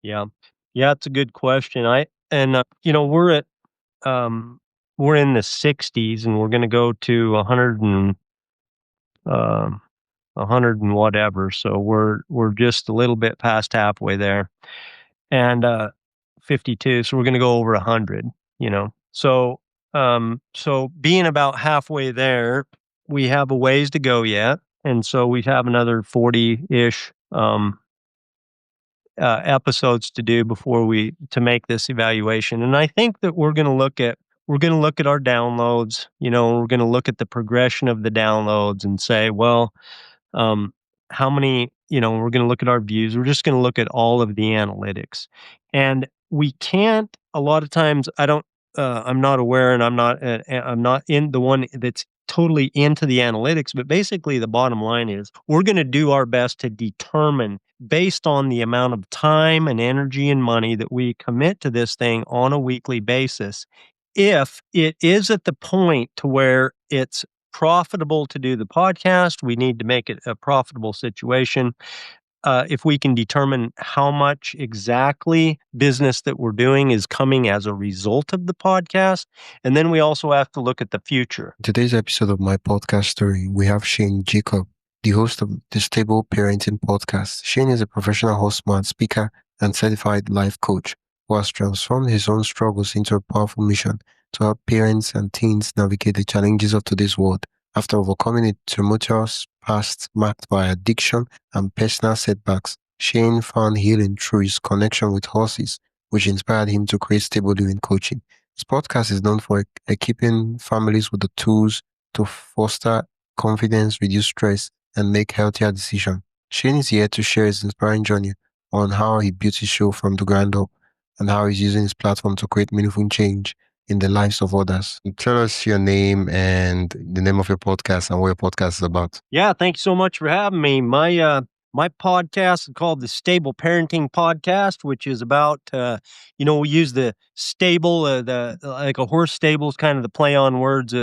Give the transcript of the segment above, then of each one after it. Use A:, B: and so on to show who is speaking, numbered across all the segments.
A: Yeah. Yeah, it's a good question. We're at, we're in the 60s and we're gonna go to 100 um, 100 and whatever, so we're just a little bit past halfway there, and, 52, so we're gonna go over 100, you know? So being about halfway there, we have a ways to go yet, and so we have another 40-ish, episodes to do before we to make this evaluation. And I think that we're going to look at our downloads. We're going to look at the progression of the downloads and say, well, um, how many. We're going to look at our views. We're just going to look at all of the analytics, and we can't. A lot of times, I don't. I'm not aware, and I'm not in the one that's totally into the analytics. But basically, the bottom line is we're going to do our best to determine based on the amount of time and energy and money that we commit to this thing on a weekly basis. If it is at the point to where it's profitable to do the podcast, we need to make it a profitable situation. If we can determine how much exactly business that we're doing is coming as a result of the podcast. And then we also have to look at the future.
B: In today's episode of my podcast story, we have Shane Jacob, the host of the Stable Parenting Podcast. Shane is a professional horseman, speaker, and certified life coach who has transformed his own struggles into a powerful mission to help parents and teens navigate the challenges of today's world. After overcoming a tumultuous past marked by addiction and personal setbacks, Shane found healing through his connection with horses, which inspired him to create Stable Living Coaching. This podcast is known for equipping families with the tools to foster confidence, reduce stress, and make healthier decisions. Shane is here to share his inspiring journey on how he built his show from the ground up and how he's using his platform to create meaningful change in the lives of others. Tell us your name and the name of your podcast and what your podcast is about.
A: Yeah, thank you so much for having me. My podcast is called the Stable Parenting Podcast, which is about we use the stable, the like a horse stable is kind of the play on words,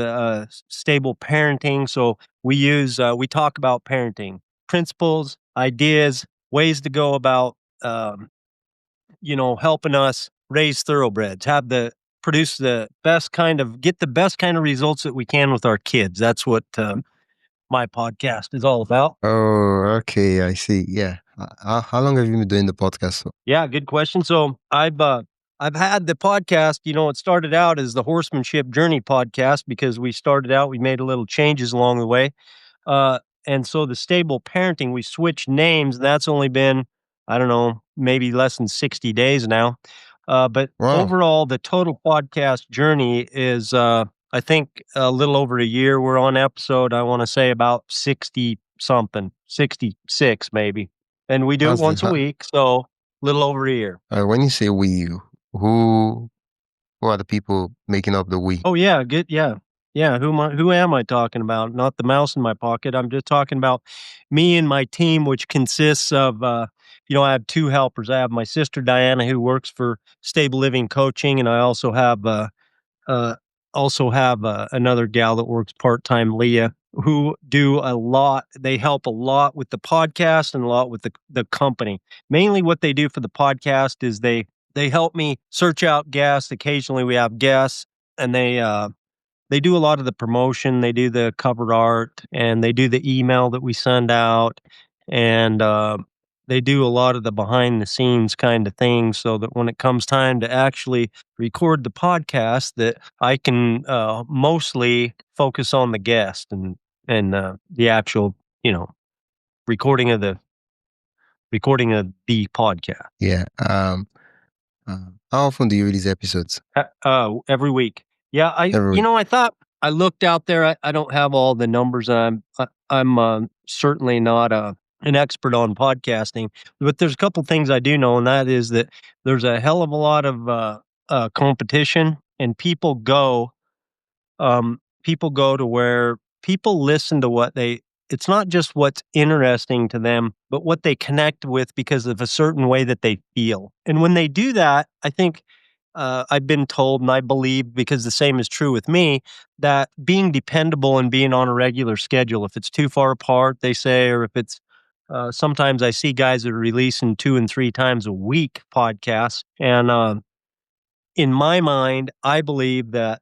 A: stable parenting. So we talk about parenting principles, ideas, ways to go about helping us raise thoroughbreds, get the best kind of results that we can with our kids. That's what my podcast is all about.
B: Oh, okay. I see. Yeah. How long have you been doing the podcast for?
A: Yeah, good question. So I've had the podcast, it started out as the Horsemanship Journey podcast because we made a little changes along the way. And so the Stable Parenting, we switched names. That's only been, I don't know, maybe less than 60 days now. But
B: Wow.
A: overall, the total podcast journey is, I think, a little over a year. We're on episode, I want to say about 60 something, 66 maybe. And we do it once a week. So a little over a year.
B: When you say we, who are the people making up the we?
A: Oh, yeah. Good. Yeah. Yeah. Who am I talking about? Not the mouse in my pocket. I'm just talking about me and my team, which consists of, I have two helpers. I have my sister, Diana, who works for Stable Living Coaching. And I uh, also have another gal that works part-time, Leah, who do a lot. They help a lot with the podcast and a lot with the company. Mainly what they do for the podcast is they help me search out guests. Occasionally we have guests, and they do a lot of the promotion. They do the cover art, and they do the email that we send out, and they do a lot of the behind the scenes kind of things, so that when it comes time to actually record the podcast, that I can mostly focus on the guest and the actual recording of the podcast.
B: Yeah. How often do you release episodes?
A: Every week. Yeah, I thought I looked out there. I don't have all the numbers. I'm certainly not an expert on podcasting, but there's a couple things I do know, and that is that there's a hell of a lot of competition, and people go to where people listen to it's not just what's interesting to them, but what they connect with because of a certain way that they feel. And when they do that, I think I've been told, and I believe, because the same is true with me, that being dependable and being on a regular schedule, if it's too far apart, they say, or if it's Sometimes I see guys that are releasing 2 and 3 times a week podcasts, and, in my mind, I believe that,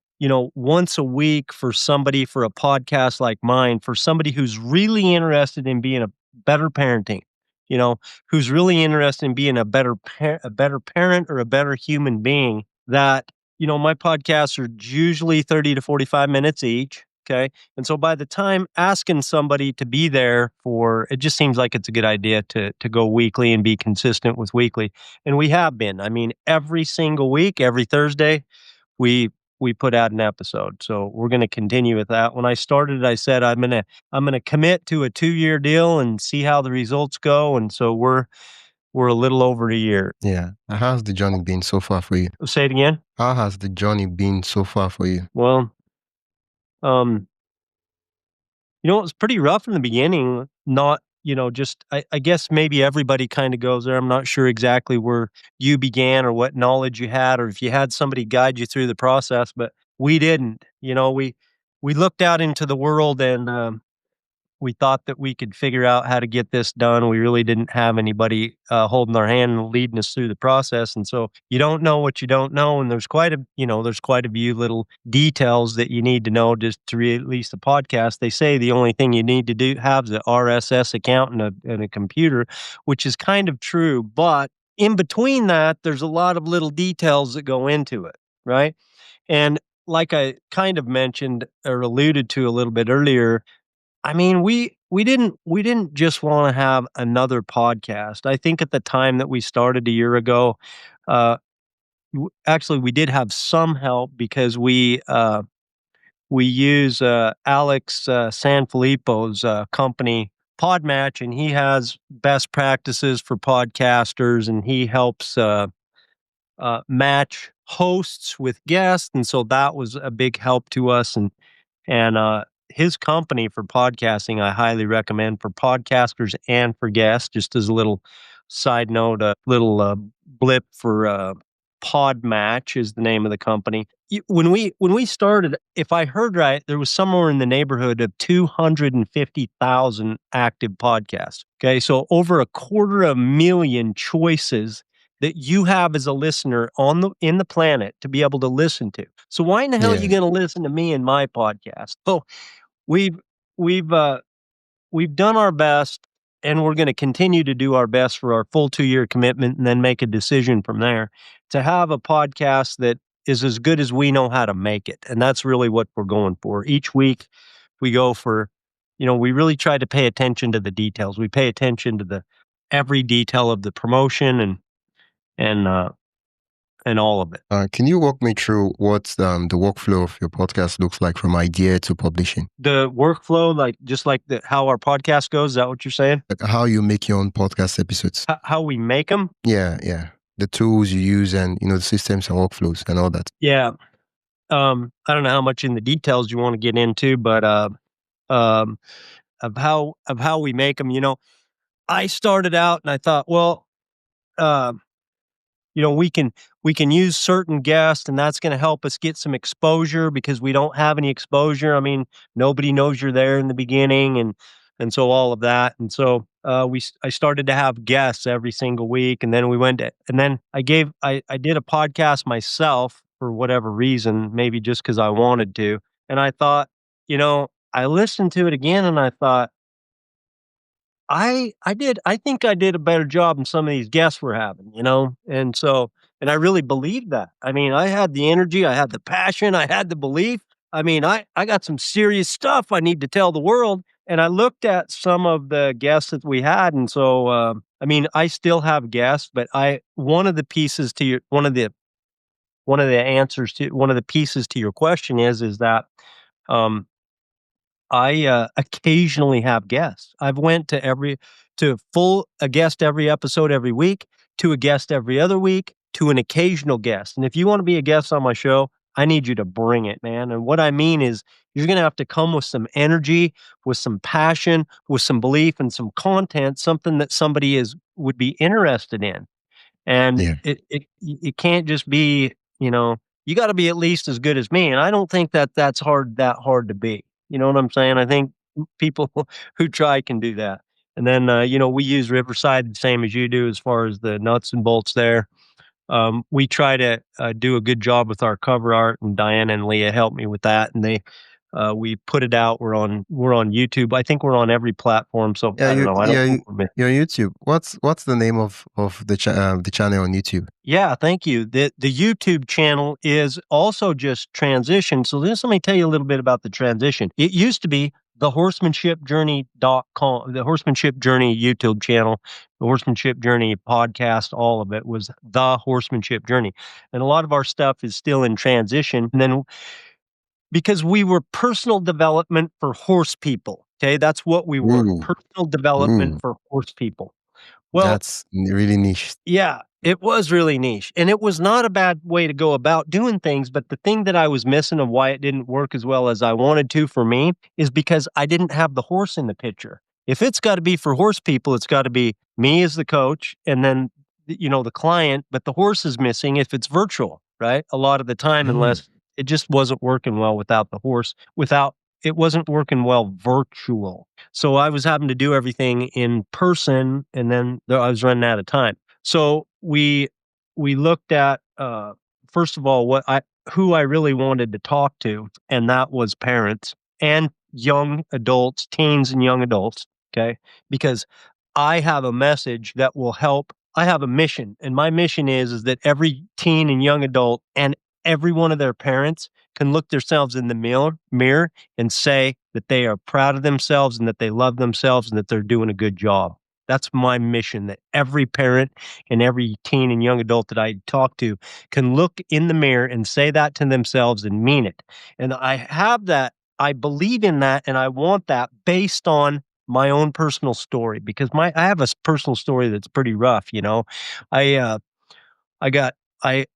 A: once a week for somebody for a podcast like mine, for somebody who's really interested in being a better parenting, you know, who's really interested in being a better parent or a better human being, that, my podcasts are usually 30 to 45 minutes each. Okay. And so by the time asking somebody to be there for, it just seems like it's a good idea to go weekly and be consistent with weekly. And we have been. I mean, every single week, every Thursday, we we put out an episode. So we're going to continue with that. When I started, I said I'm going to commit to a 2-year deal and see how the results go. And so we're a little over a year.
B: Yeah. How's the journey been so far for you?
A: Say it again.
B: How has the journey been so far for you?
A: Well, um, it was pretty rough in the beginning. Not, just I guess maybe everybody kind of goes there. I'm not sure exactly where you began or what knowledge you had, or if you had somebody guide you through the process, but we didn't. We looked out into the world, and we thought that we could figure out how to get this done. We really didn't have anybody holding our hand and leading us through the process. And so you don't know what you don't know. And there's quite a few little details that you need to know just to release a podcast. They say the only thing you need to do have is an RSS account and a computer, which is kind of true. But in between that, there's a lot of little details that go into it, right? And like I kind of mentioned or alluded to a little bit earlier, I mean, we didn't just wanna have another podcast. I think at the time that we started a year ago, uh, actually, we did have some help because we use, Alex, Sanfilippo's, company, Podmatch, and he has best practices for podcasters, and he helps, match hosts with guests, and so that was a big help to us, and his company for podcasting, I highly recommend for podcasters and for guests. Just as a little side note, a little blip for Pod Match is the name of the company. When we started, if I heard right, there was somewhere in the neighborhood of 250,000 active podcasts. Okay, so over a quarter of a million choices that you have as a listener in the planet to be able to listen to. So why in the hell are
B: Yeah.
A: you going to listen to me and my podcast? So we've we've uh, we've done our best, and we're going to continue to do our best for our full 2-year commitment, and then make a decision from there to have a podcast that is as good as we know how to make it, and that's really what we're going for. Each week, we go for, we really try to pay attention to the details. We pay attention to the every detail of the promotion and uh, and all of it.
B: Can you walk me through what the workflow of your podcast looks like from idea to publishing?
A: The workflow, like just like how our podcast goes, is that what you're saying?
B: Like how you make your own podcast episodes?
A: How we make them?
B: Yeah, yeah. The tools you use and the systems and workflows and all that.
A: Yeah. I don't know how much in the details you want to get into, but um, of how we make them. I started out and I thought, well, uh, we can use certain guests, and that's going to help us get some exposure because we don't have any exposure. I mean, nobody knows you're there in the beginning, and so all of that. And so I started to have guests every single week, and then and then I did a podcast myself for whatever reason, maybe just because I wanted to. And I thought, I listened to it again, and I thought, I think I did a better job than some of these guests we're having, And so, and I really believed that. I mean, I had the energy, I had the passion, I had the belief. I mean, I got some serious stuff I need to tell the world. And I looked at some of the guests that we had, and so I mean, I still have guests, but I one of the pieces to your one of the answers to one of the pieces to your question is that um I, occasionally have guests. I've went to full a guest every episode every week, to a guest every other week, to an occasional guest, and if you wanna be a guest on my show, I need you to bring it, man, and what I mean is you're gonna have to come with some energy, with some passion, with some belief, and some content, something that somebody would be interested in. And
B: Yeah.
A: it can't just be, you gotta be at least as good as me, and I don't think that's that hard to be. You know what I'm saying? I think people who try can do that. And then, we use Riverside the same as you do as far as the nuts and bolts there. We try to do a good job with our cover art, and Diana and Leah help me with that. And we put it out. We're on YouTube. I think we're on every platform. So
B: Yeah,
A: I don't know. I don't think we're
B: your YouTube. What's the name of the channel on YouTube?
A: Yeah, thank you. The YouTube channel is also just transition. So let me tell you a little bit about the transition. It used to be the horsemanshipjourney.com, the horsemanship journey YouTube channel, the horsemanship journey podcast, all of it was the horsemanship journey. And a lot of our stuff is still in transition. And then because we were personal development for horse people. Okay. That's what we were,
B: Ooh,
A: personal development
B: ooh,
A: for horse people. Well,
B: that's really niche.
A: yeah, it was really niche, and it was not a bad way to go about doing things, but the thing that I was missing of why it didn't work as well as I wanted to for me is because I didn't have the horse in the picture. If it's gotta be for horse people, it's gotta be me as the coach and then, the client, but the horse is missing if it's virtual, right? A lot of the time,
B: Mm,
A: unless it just wasn't working well without the horse, without it wasn't working well virtual. So I was having to do everything in person, and then I was running out of time. So we looked at first of all who I really wanted to talk to, and that was parents and young adults, teens and young adults. Okay, because I have a message that will help. I have a mission, and my mission is that every teen and young adult and every one of their parents can look themselves in the mirror and say that they are proud of themselves and that they love themselves and that they're doing a good job. That's my mission, that every parent and every teen and young adult that I talk to can look in the mirror and say that to themselves and mean it. And I have that, I believe in that, and I want that based on my own personal story because I have a personal story that's pretty rough. I I got I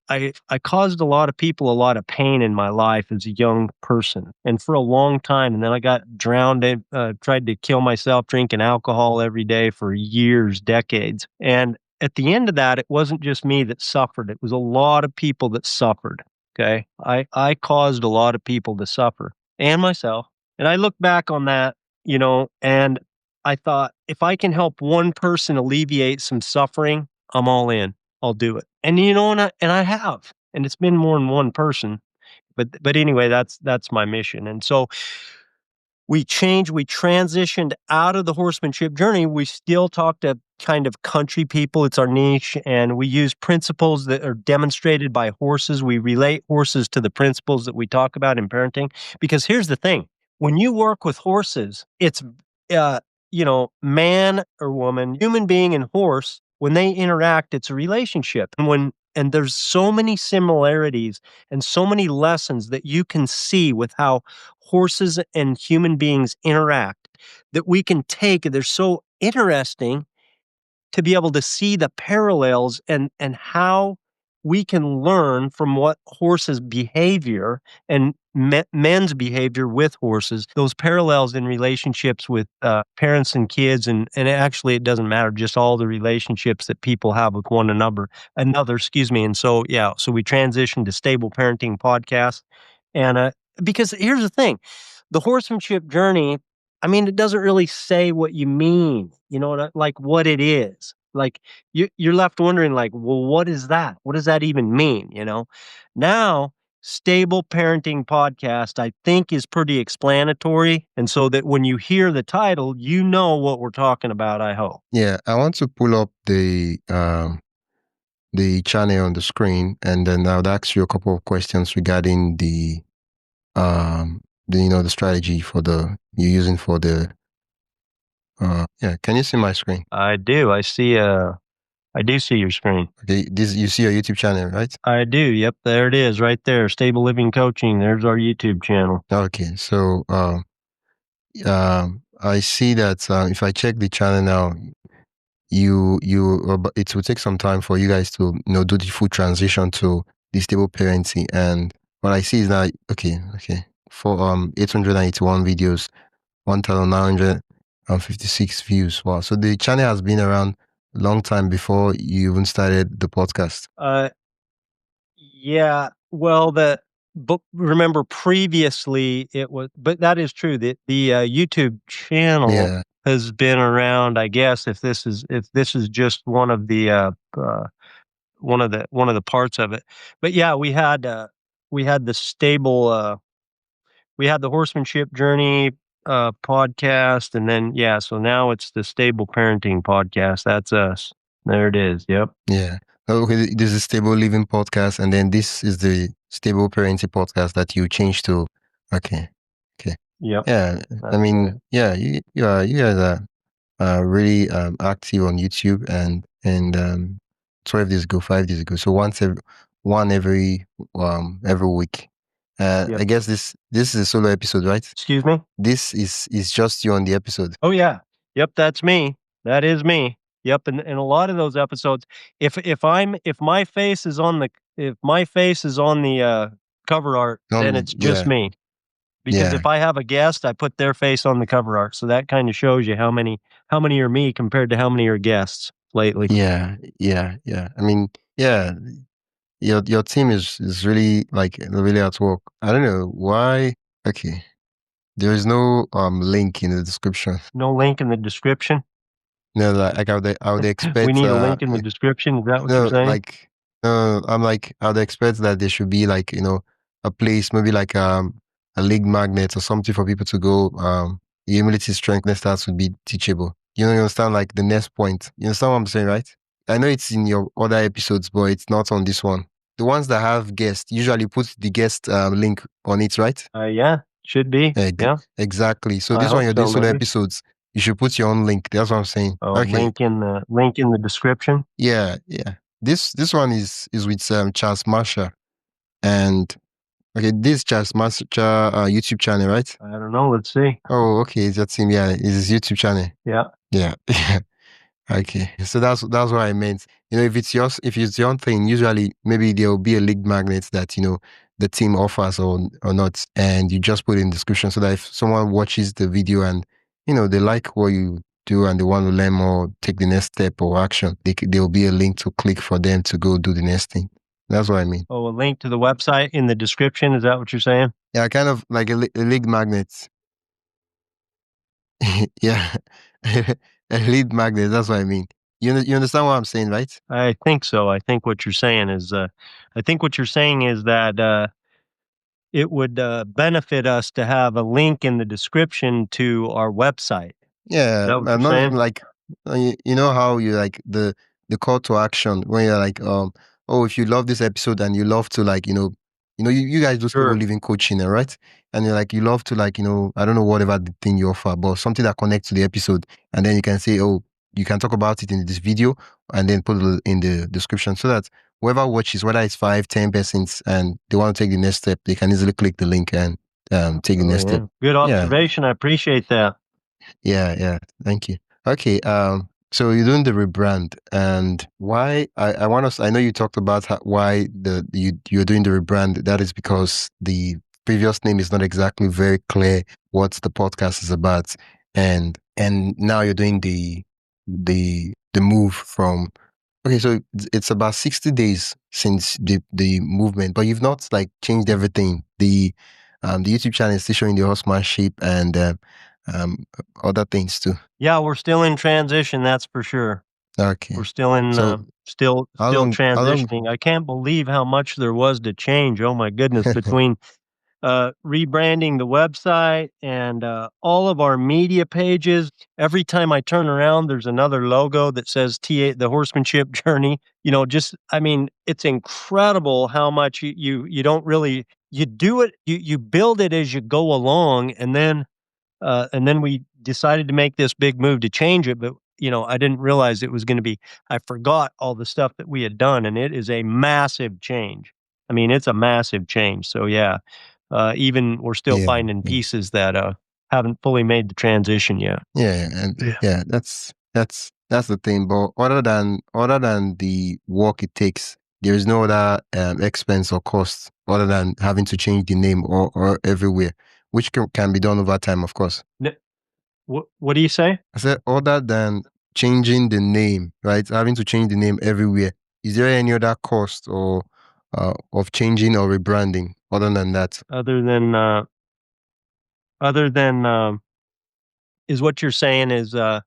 A: caused a lot of people a lot of pain in my life as a young person, and for a long time, and then I got drowned in, tried to kill myself drinking alcohol every day for years, decades, and at the end of that, it wasn't just me that suffered, it was a lot of people that suffered, okay? I caused a lot of people to suffer, and myself, and I look back on that, and I thought, "If I can help one person alleviate some suffering, I'm all in." I'll do it. And I have, and it's been more than one person, but anyway, that's my mission. And so we transitioned out of the horsemanship journey. We still talk to kind of country people. It's our niche, and we use principles that are demonstrated by horses. We relate horses to the principles that we talk about in parenting. Because here's the thing: when you work with horses, it's uh, man or woman, human being and horse. When they interact, it's a relationship, and there's so many similarities and so many lessons that you can see with how horses and human beings interact that we can take. They're so interesting to be able to see the parallels and how we can learn from what horses behavior and men's behavior with horses, those parallels in relationships with parents and kids, and actually it doesn't matter, just all the relationships that people have with one another, excuse me. And so so we transitioned to stable parenting podcast, and because here's the thing, the horsemanship journey, I mean, it doesn't really say what you mean, like what it is. Like you're left wondering, like, well, what is that? What does that even mean? Now, stable parenting podcast, I think, is pretty explanatory. And so that when you hear the title, you know what we're talking about, I hope.
B: yeah, I want to pull up the channel on the screen, and then I would ask you a couple of questions regarding the strategy for the you're using for the yeah. Can you see my screen?
A: I do. I do see your screen.
B: Okay, this you see your YouTube channel, right?
A: I do. Yep. There it is right there. Stable Living Coaching. There's our YouTube channel.
B: Okay, so I see that if I check the channel now, it will take some time for you guys to do the full transition to the stable parenting. And what I see is that okay for 881 videos, 1,956 views. Wow, so the channel has been around a long time before you even started the podcast.
A: Yeah. Well, but remember previously it was, but that is true. The YouTube channel,
B: Yeah,
A: has been around, I guess, if this is just one of the parts of it. But yeah, we had the stable we had the horsemanship journey podcast, and then yeah, so now it's the stable parenting podcast. That's us. There it is. Yep.
B: Yeah. Okay, this is Stable Living Podcast, and then this is the Stable Parenting Podcast that you changed to. Okay. Okay.
A: Yep.
B: Yeah. I
A: That's right.
B: mean, yeah, you guys are really active on YouTube and 12 days ago, 5 days ago. So one every week.
A: Yep.
B: I guess this is a solo episode, right?
A: Excuse me.
B: This is just you on the episode.
A: Oh yeah. Yep. That's me. That is me. Yep. And a lot of those episodes, if my face is on the cover art, then it's just
B: Yeah,
A: me. Because
B: yeah,
A: if I have a guest, I put their face on the cover art. So that kind of shows you how many are me compared to how many are guests lately.
B: yeah. I mean, yeah, your team is really like really at work. I don't know why. Okay, there is no link in the description.
A: No link in the description.
B: No, like I would
A: We
B: expect
A: need a link in the description. Is that what you're
B: no,
A: saying?
B: like no, I'm like I would expect that there should be like a place, maybe like a league magnet or something for people to go. Humility, strength, starts would be teachable. You understand like the next point. You understand what I'm saying, right? I know it's in your other episodes, but it's not on this one. The ones that have guests usually put the guest link on it, right?
A: Yeah, should be. Yeah,
B: Exactly. So
A: I
B: this one
A: hope
B: you're doing
A: so.
B: solo
A: Maybe.
B: episodes. You should put your own link. That's what I'm saying.
A: Oh,
B: Okay.
A: link in the description.
B: Yeah. This one is with Charles Marshall and okay, this Charles Marshall YouTube channel, right?
A: I don't know. Let's see.
B: Oh, okay, it's your team. Yeah, it's his YouTube channel.
A: Yeah.
B: Yeah. Okay, so that's what I meant. If it's your thing, usually maybe there will be a league magnet that the team offers or not, and you just put it in the description so that if someone watches the video and they like what you do and they want to learn more, take the next step or action, there will be a link to click for them to go do the next thing. That's what I mean.
A: Oh, a link to the website in the description. Is that what you're saying?
B: Yeah, kind of like a league magnet. Yeah, a lead magnet. That's what I mean. You understand what I'm saying, right?
A: I think so. I think what you're saying is that it would benefit us to have a link in the description to our website. Is
B: Yeah,
A: that what you're
B: not
A: saying?
B: even like you know how you like the call to action when you're like oh, if you love this episode and you love to like you guys do stable
A: Sure.
B: living coaching, right? And you're like you love to like I don't know whatever the thing you offer, but something that connects to the episode, and then you can say oh, you can talk about it in this video and then put it in the description so that whoever watches, whether it's 5, 10 persons, and they want to take the next step, they can easily click the link and take the
A: Oh
B: next step.
A: yeah. Good
B: Yeah.
A: observation. I appreciate that.
B: Yeah. Thank you. Okay. So you're doing the rebrand, and why? I want to. I know you talked about why you're doing the rebrand. That is because the previous name is not exactly very clear what the podcast is about, and now you're doing the move from. Okay, so it's about 60 days since the movement, but you've not like changed everything. The YouTube channel is still showing the horsemanship and um, other things too.
A: Yeah, we're still in transition. That's for sure.
B: Okay.
A: We're still in
B: So
A: still
B: how
A: still
B: long?
A: transitioning. I can't believe how much there was to change. Oh my goodness, between rebranding the website and all of our media pages. Every time I turn around, there's another logo that says the Horsemanship Journey. Just I mean, it's incredible how much you don't really you do it. You build it as you go along, and then we decided to make this big move to change it. But I didn't realize it was going to be. I forgot all the stuff that we had done, and it is a massive change. I mean, it's a massive change. So yeah, even we're still
B: Yeah,
A: finding
B: yeah,
A: pieces that haven't fully made the transition yet.
B: and
A: Yeah.
B: yeah, that's the thing. But other than the work it takes, there is no other expense or cost other than having to change the name or everywhere, which can be done over time, of course.
A: What do you say?
B: I said, other than changing the name, right? Having to change the name everywhere. Is there any other cost or of changing or rebranding other than that?
A: Other than is what you're saying is, um,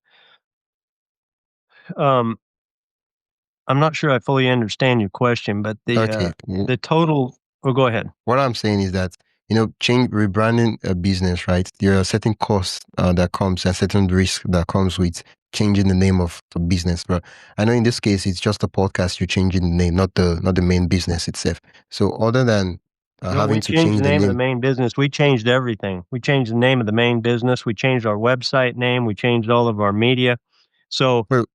A: I'm not sure I fully understand your question, but
B: Okay.
A: the total. Oh, go ahead.
B: What I'm saying is that, change rebranding a business, right? There are certain costs that comes and certain risk that comes with changing the name of the business. But I know in this case, it's just a podcast. You're changing the name, not the main business itself. So other than
A: No, we
B: having to
A: changed
B: change
A: the
B: the
A: name of the
B: name,
A: main business. We changed everything. We changed the name of the main business. We changed our website name. We changed all of our media. So
B: well,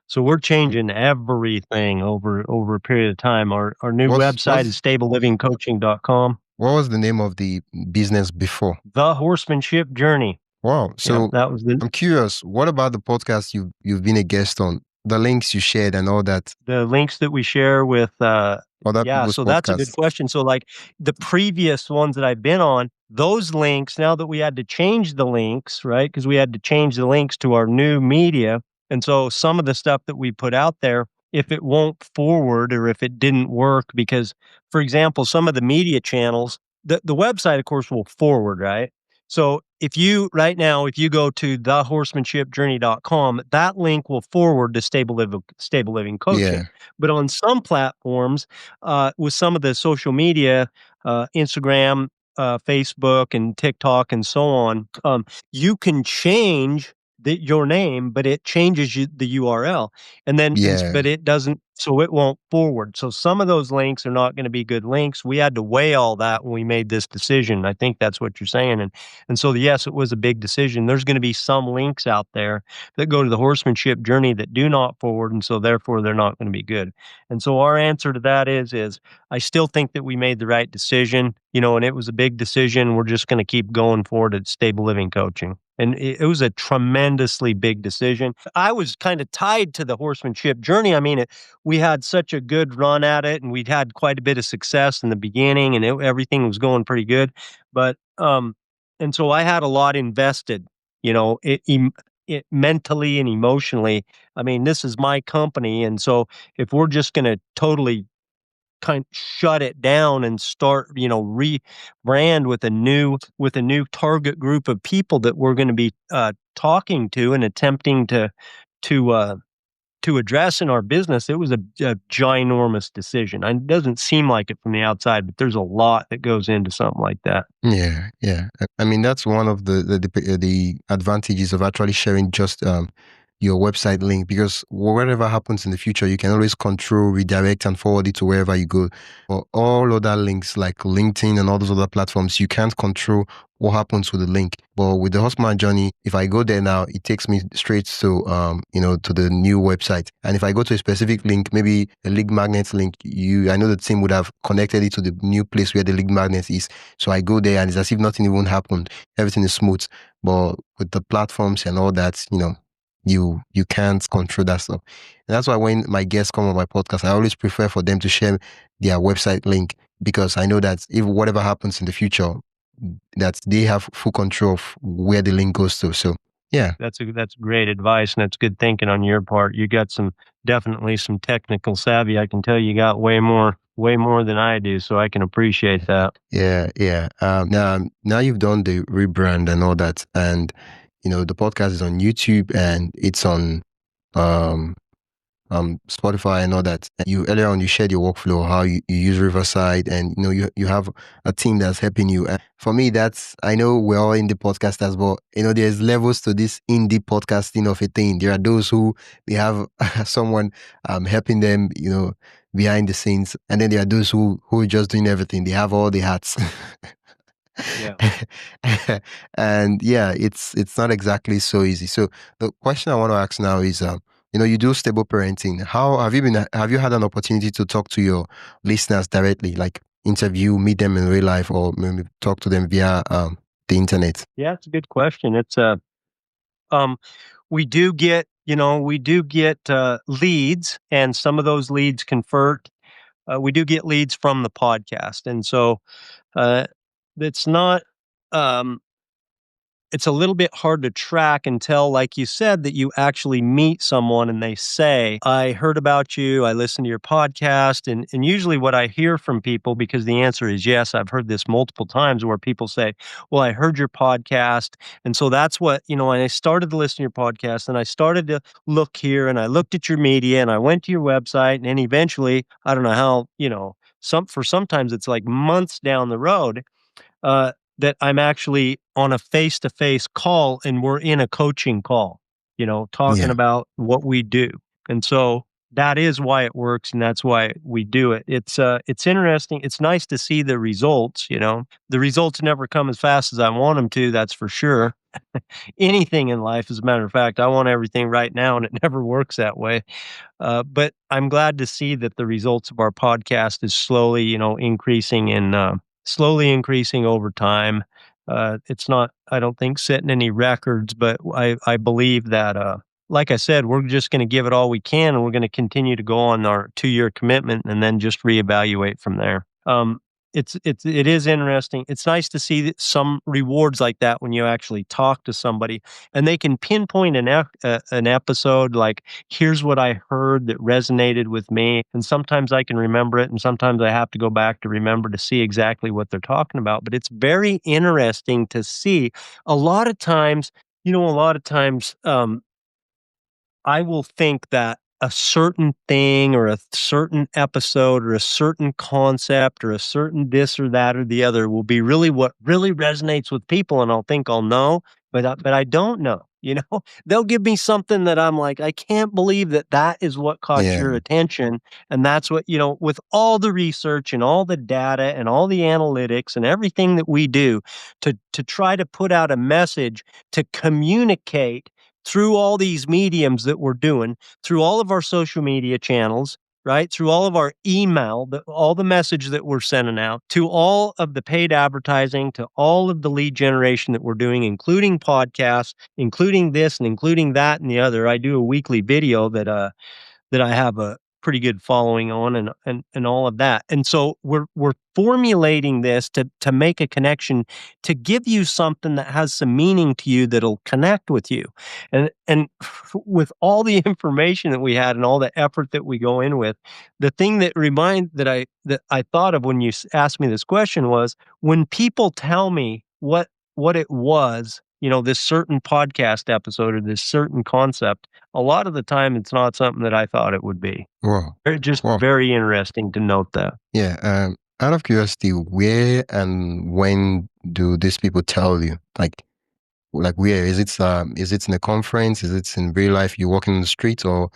A: so we're changing everything over a period of time. Our new
B: what's
A: website
B: what's
A: is stablelivingcoaching.com.
B: what was the name of the business before?
A: The Horsemanship Journey.
B: Wow.
A: Yep,
B: So
A: that was
B: I'm curious, what about the podcast you've been a guest on? The links you shared and all that,
A: the links that we share with
B: other
A: yeah,
B: people's
A: so that's a good
B: podcasts.
A: question. So like the previous ones that I've been on, those links, now that we had to change the links, right? Because we had to change the links to our new media. And so some of the stuff that we put out there, if it won't forward or if it didn't work, because for example, some of the media channels, the website of course will forward, right? So if you right now, if you go to thehorsemanshipjourney.com, that link will forward to stable living coaching.
B: Yeah.
A: But on some platforms, with some of the social media, Instagram, Facebook, and TikTok, and so on, you can change your name, but it changes the URL, and then
B: Yeah.
A: but it doesn't, so it won't forward. So some of those links are not going to be good links. We had to weigh all that when we made this decision. I think that's what you're saying, and so yes, it was a big decision. There's going to be some links out there that go to the horsemanship journey that do not forward, and so therefore they're not going to be good. And so our answer to that is I still think that we made the right decision, and it was a big decision. We're just going to keep going forward at Stable Living Coaching. And it was a tremendously big decision. I was kind of tied to the horsemanship journey. I mean, we had such a good run at it, and we'd had quite a bit of success in the beginning, and everything was going pretty good. But and so I had a lot invested, it mentally and emotionally. I mean, this is my company, and so if we're just going to totally kind shut it down and start, rebrand with a new target group of people that we're going to be talking to and attempting to uh, to address in our business, it was a ginormous decision. It doesn't seem like it from the outside, but there's a lot that goes into something like that.
B: Yeah, yeah. I mean, that's one of the advantages of actually sharing just your website link, because whatever happens in the future, you can always control, redirect, and forward it to wherever you go. But all other links like LinkedIn and all those other platforms, you can't control what happens with the link. But with the Hotmart journey, if I go there now, it takes me straight to to the new website. And if I go to a specific link, maybe a lead magnet link, I know the team would have connected it to the new place where the lead magnet is. So I go there and it's as if nothing even happened. Everything is smooth. But with the platforms and all that, you can't control that stuff. And that's why when my guests come on my podcast, I always prefer for them to share their website link, because I know that if whatever happens in the future, that they have full control of where the link goes to. So yeah.
A: That's great advice, and that's good thinking on your part. You got definitely some technical savvy. I can tell you got way more than I do, so I can appreciate that.
B: Yeah, yeah. Now you've done the rebrand and all that, and the podcast is on YouTube and it's on um Spotify and all that. And you earlier on you shared your workflow, how you use Riverside, and you have a team that's helping you. And for me, that's, I know we're all indie podcasters, but there's levels to this indie podcasting of a thing. There are those who they have someone helping them, behind the scenes, and then there are those who are just doing everything. They have all the hats.
A: Yeah.
B: And yeah, it's not exactly so easy. So the question I want to ask now is, you do stable parenting. How have you had an opportunity to talk to your listeners directly, like interview, meet them in real life, or maybe talk to them via the internet?
A: Yeah, it's a good question. It's um we do get leads, and some of those leads convert. We do get leads from the podcast, and so uh it's not um it's a little bit hard to track until, like you said, that you actually meet someone and they say, I heard about you, I listened to your podcast. And usually what I hear from people, because the answer is yes, I've heard this multiple times where people say, well, I heard your podcast. And so that's what, when I started to listen to your podcast and I started to look here and I looked at your media and I went to your website and then eventually, I don't know how, sometimes it's like months down the road, that I'm actually on a face-to-face call and we're in a coaching call, talking
B: Yeah.
A: about what we do. And so that is why it works and that's why we do it. It's interesting. It's nice to see the results, The results never come as fast as I want them to, that's for sure. Anything in life, as a matter of fact, I want everything right now and it never works that way. But I'm glad to see that the results of our podcast is slowly, increasing and slowly increasing over time. It's not, I don't think, setting any records, but I believe that, like I said, we're just going to give it all we can, and we're going to continue to go on our 2-year commitment, and then just reevaluate from there. It is interesting. It's nice to see some rewards like that when you actually talk to somebody, and they can pinpoint an episode like, here's what I heard that resonated with me. And sometimes I can remember it, and sometimes I have to go back to remember to see exactly what they're talking about. But it's very interesting to see. A lot of times, I will think that a certain thing or a certain episode or a certain concept or a certain this or that or the other will be really what really resonates with people, and I'll think I'll know, but I don't know, They'll give me something that I'm like, "I can't believe that that is what caught
B: Yeah.
A: your attention," and that's what with all the research and all the data and all the analytics and everything that we do to try to put out a message to communicate through all these mediums that we're doing, through all of our social media channels, right? Through all of our email, all the message that we're sending out, to all of the paid advertising, to all of the lead generation that we're doing, including podcasts, including this and including that and the other. I do a weekly video that I have a pretty good following on, and all of that. And so we're formulating this to make a connection, to give you something that has some meaning to you that'll connect with you. And with all the information that we had and all the effort that we go in with, the thing that I thought of when you asked me this question was, when people tell me what it was, this certain podcast episode or this certain concept, a lot of the time, it's not something that I thought it would be.
B: Wow.
A: Just
B: Wow.
A: very interesting to note that.
B: Yeah. Out of curiosity, where and when do these people tell you? Like where is it in a conference? Is it in real life? You walking in the street or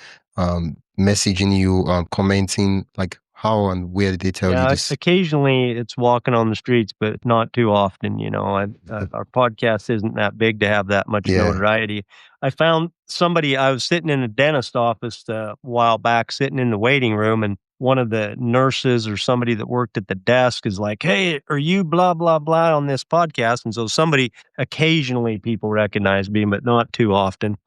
B: messaging you, commenting? Like how and where did they tell you
A: Yeah,
B: this?
A: occasionally it's walking on the streets, but not too often. Our podcast isn't that big to have that much
B: Yeah.
A: notoriety. I found somebody. I was sitting in a dentist office a while back, sitting in the waiting room, and one of the nurses or somebody that worked at the desk is like, "Hey, are you blah blah blah on this podcast?" And so occasionally people recognize me, but not too often.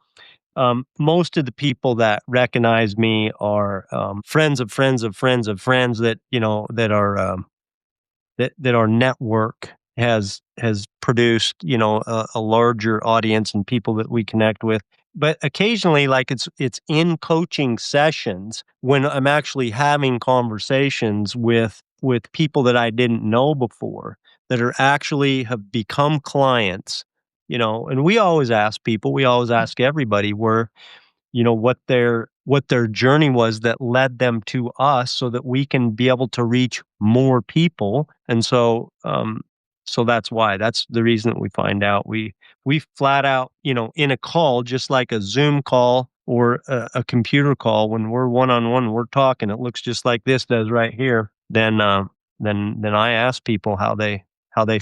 A: Most of the people that recognize me are friends of friends of friends of friends that that our network has produced, a larger audience and people that we connect with. But occasionally, like it's in coaching sessions when I'm actually having conversations with people that I didn't know before, that are actually have become clients, and we always ask people, we always ask everybody where, what their journey was that led them to us, so that we can be able to reach more people. And so that's the reason that we find out. We flat out, in a call, just like a Zoom call or a computer call, when we're one-on-one, we're talking, it looks just like this does right here. Then I ask people how they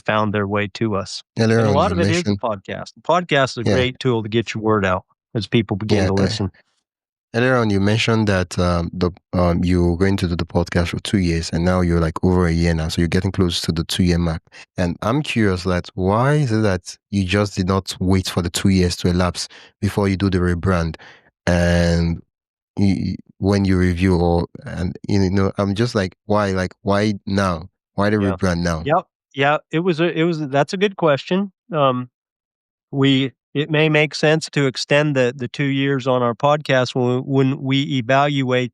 A: found their way to us.
B: Earlier
A: And a
B: on,
A: lot
B: you
A: of it is the
B: mentioned,
A: podcast. The podcast is a
B: yeah,
A: great tool to get your word out as people begin
B: yeah.
A: to listen.
B: Earlier on, you mentioned that you're going to do the podcast for 2 years, and now you're like over a year now, so you're getting close to the 2 year mark. And I'm curious that why is it that you just did not wait for the 2 years to elapse before you do the rebrand, and when you review I'm just why now? Why the
A: Yeah.
B: rebrand now?
A: Yep. Yeah. That's a good question. it may make sense to extend the 2 years on our podcast when we evaluate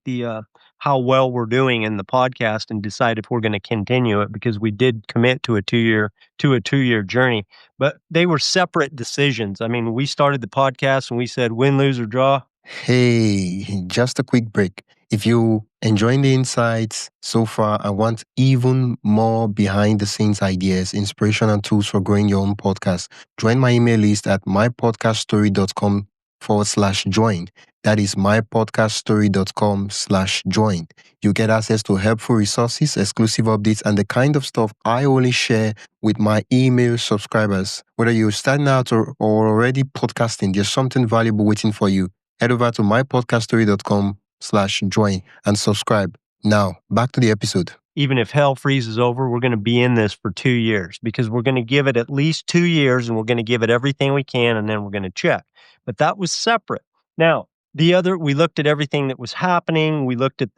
A: how well we're doing in the podcast and decide if we're gonna continue it because we did commit to a 2-year journey, but they were separate decisions. I mean, we started the podcast and we said win, lose, or draw.
B: Hey, just a quick break. If you enjoying the insights so far and want even more behind the scenes ideas, inspiration, and tools for growing your own podcast, join my email list at mypodcaststory.com/join. That is mypodcaststory.com/join. You get access to helpful resources, exclusive updates, and the kind of stuff I only share with my email subscribers. Whether you're starting out or already podcasting, there's something valuable waiting for you. Head over to mypodcaststory.com/join and subscribe. Now, back to the episode.
A: Even if hell freezes over, we're gonna be in this for 2 years because we're gonna give it at least 2 years, and we're gonna give it everything we can, and then we're gonna check. But that was separate. Now, we looked at everything that was happening. We looked at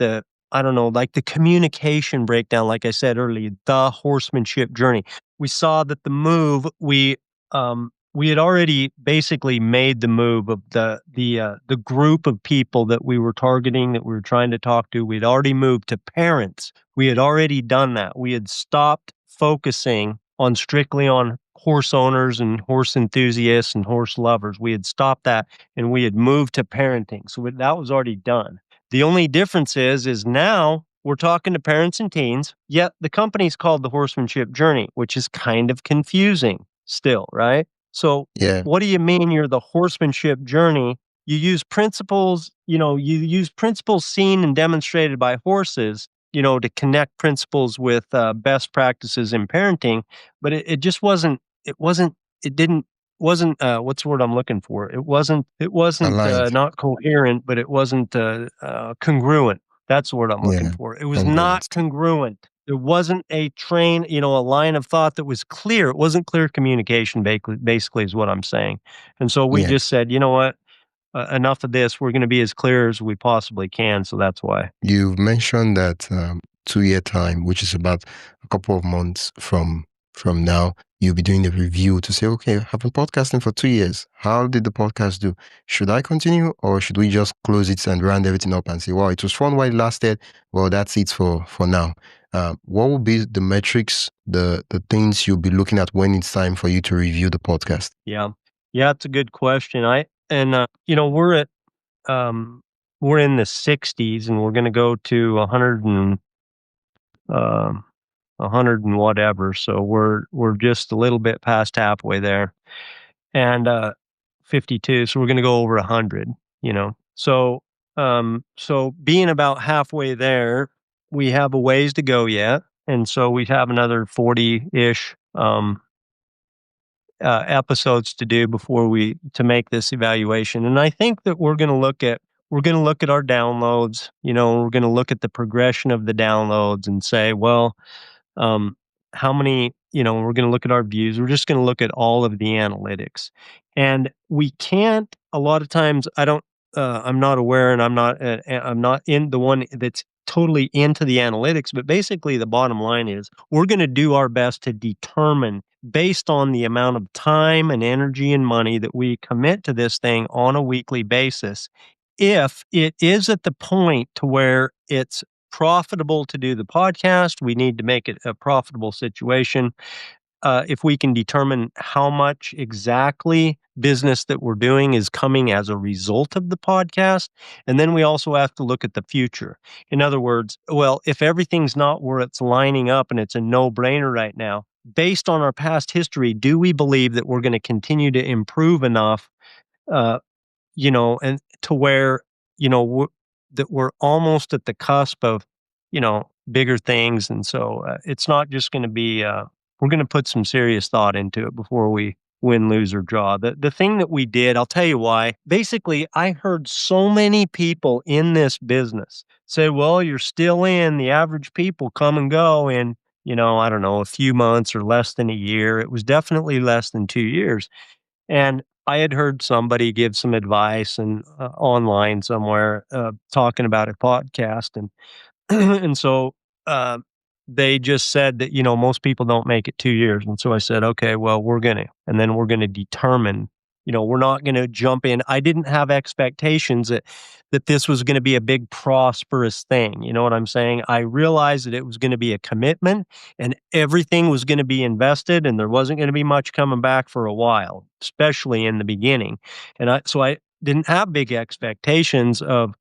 A: I don't know, like the communication breakdown, like I said earlier, the horsemanship journey. We saw that we had already basically made the move of the group of people that we were targeting, that we were trying to talk to. We'd already moved to parents. We had already done that. We had stopped focusing strictly on horse owners and horse enthusiasts and horse lovers. We had stopped that and we had moved to parenting. So that was already done. The only difference is now we're talking to parents and teens, yet the company's called the Horsemanship Journey, which is kind of confusing still, right? So
B: Yeah,
A: what do you mean you're the horsemanship journey? You use principles seen and demonstrated by horses, to connect principles with best practices in parenting, but it just it didn't, wasn't, what's the word I'm looking for? It wasn't
B: aligned.
A: not coherent, but it wasn't congruent. That's the word I'm looking
B: Yeah,
A: for. It was not
B: congruent.
A: congruent. There wasn't a line of thought that was clear. It wasn't clear communication, basically is what I'm saying. And so we
B: Yeah.
A: just said, you know what? Enough of this. We're going to be as clear as we possibly can. So that's why.
B: You've mentioned that 2 year time, which is about a couple of months from now, you'll be doing the review to say, okay, I've been podcasting for 2 years. How did the podcast do? Should I continue or should we just close it and round everything up and say, well, it was fun while it lasted. Well, that's it for now. What will be the metrics, the things you'll be looking at when it's time for you to review the podcast?
A: Yeah. Yeah. It's a good question. Um, we're in the 60s and we're going to go to 100 and whatever. So we're just a little bit past halfway there. And 52, so we're going to go over 100, so being about halfway there, we have a ways to go yet, and so we have another 40-ish episodes to do before to make this evaluation. And I think that we're going to look at our downloads. We're going to look at the progression of the downloads and say, well, um, how many, we're going to look at our views. We're just going to look at all of the analytics. And we can't, a lot of times, I'm not aware, and I'm not in the one that's totally into the analytics, but basically the bottom line is we're going to do our best to determine, based on the amount of time and energy and money that we commit to this thing on a weekly basis, if it is at the point to where it's profitable to do the podcast, we need to make it a profitable situation. If we can determine how much exactly business that we're doing is coming as a result of the podcast, and then we also have to look at the future. In other words, well, if everything's not where it's lining up and it's a no-brainer right now, based on our past history, do we believe that we're going to continue to improve enough uh, and to where, that we're almost at the cusp of, bigger things. And so it's not just going to be, we're going to put some serious thought into it before we win, lose, or draw. The thing that we did, I'll tell you why. Basically, I heard so many people in this business say, well, you're still in. The average people come and go in, I don't know, a few months or less than a year. It was definitely less than 2 years. And I had heard somebody give some advice and online somewhere talking about a podcast, and and so uh, they just said that, most people don't make it 2 years. And so I said, okay, well, and then we're going to determine, we're not going to jump in. I didn't have expectations that this was going to be a big prosperous thing. You know what I'm saying? I realized that it was going to be a commitment and everything was going to be invested and there wasn't going to be much coming back for a while, especially in the beginning. So I didn't have big expectations of,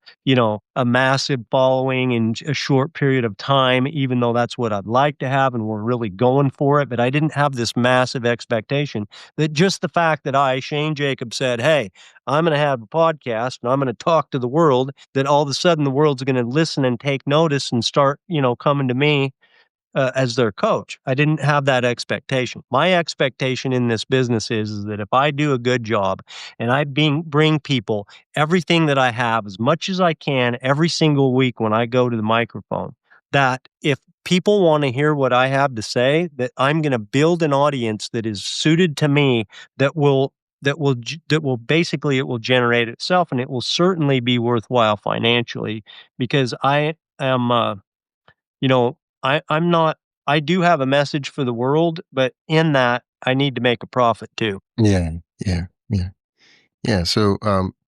A: a massive following in a short period of time, even though that's what I'd like to have and we're really going for it. But I didn't have this massive expectation that just the fact that Shane Jacobs, said, hey, I'm going to have a podcast and I'm going to talk to the world, that all of a sudden the world's going to listen and take notice and start, coming to me as their coach. I didn't have that expectation. My expectation in this business is that if I do a good job and I bring people everything that I have as much as I can every single week when I go to the microphone, that if people want to hear what I have to say, that I'm going to build an audience that is suited to me, that will generate itself, and it will certainly be worthwhile financially, because I am you know, I'm not I do have a message for the world, but in that, I need to make a profit too.
B: Yeah, yeah, yeah. Yeah. So,